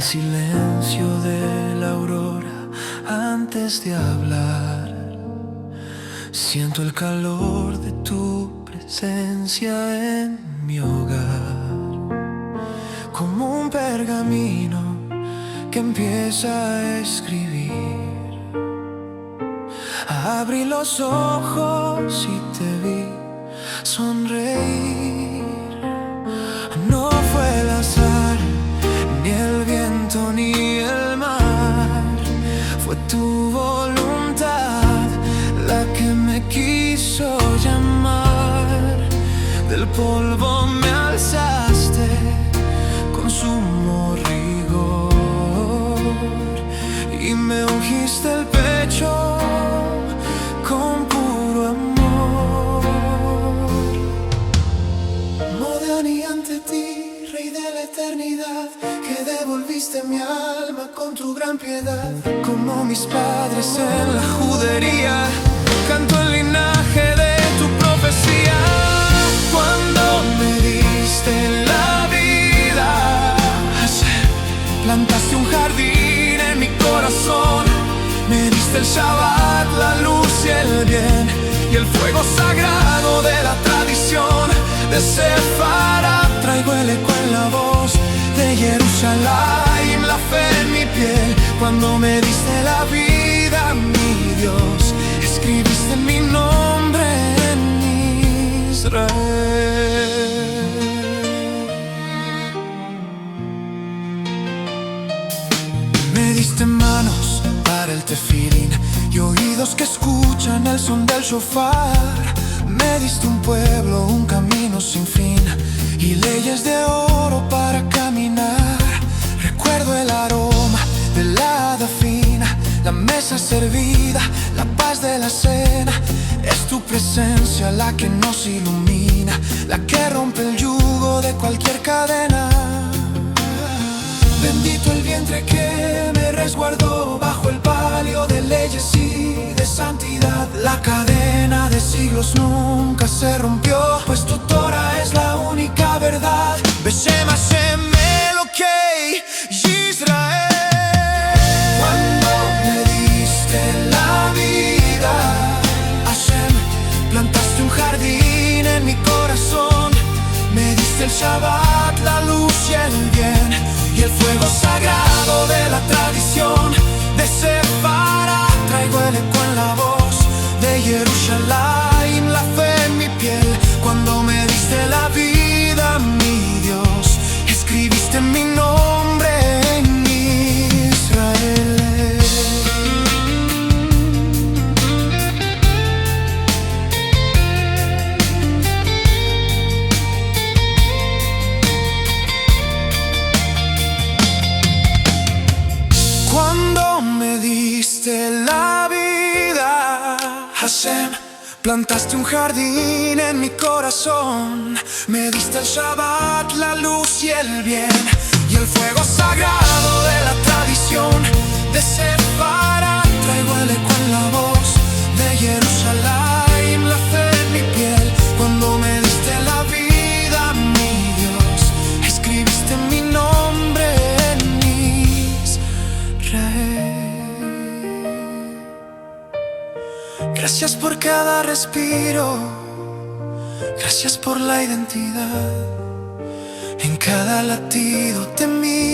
silencio de la aurora antes de hablar. Siento el calor de tu presencia en mi hogar, como un pergamino que empieza a escribir. Abrí los ojos y te vi sonreír. No fue el azar, ni el viento, ni el mar. Fue tu voluntad la que me quiso llamar. Del polvo me alzaste con sumo rigor y me ungiste el pecho con puro amor. Modeani ante ti, Rey de la eternidad, que devolviste mi alma con tu gran piedad. Como mis padres en la judería, canto el linaje de tu profecía. Cuando me diste la vida, plantaste un jardín en mi corazón. Me diste el Shabbat, la luz y el bien, y el fuego sagrado de la tradición de Sefarad. Traigo el eco en la voz de Jerusalén, la fe en mi piel. Cuando me diste la vida, mi Dios, escribiste mi nombre en Israel. Me diste manos para el tefilín y oídos que escuchan el son del shofar. Me diste un pueblo, un camino sin fin y leyes de oro para caminar. Recuerdo el aroma de la hada fina, la mesa servida, la paz de la cena. Es tu presencia la que nos ilumina, la que rompe el yugo de cualquier cadena. Bendito el vientre que me resguardó bajo el palio de leyes y de santidad. La cadena de siglos nunca se rompió, pues tu Torah es la única verdad. Beshem Hashem Elokei Yisrael. Cuando me diste la vida, Hashem, plantaste un jardín en mi corazón. Me diste el Shabbat, la luz y el bien, y el fuego sagrado de la tradición de Sefarad. Traigo el eco en la voz de Jerusalén, la fe en mi piel. Cuando me diste la vida, mi Dios, escribiste mi nombre en Israel. Cuando me diste la vida, Hashem, plantaste un jardín en mi corazón. Me diste el Shabbat, la luz y el bien, y el fuego sagrado de la tradición de Sefarad. Traigo el eco en la voz de Jerusalén, la fe en mi piel. Cuando me diste la vida, mi Dios, escribiste mi nombre en Israel. Gracias por cada respiro, gracias por la identidad. En cada latido te miro.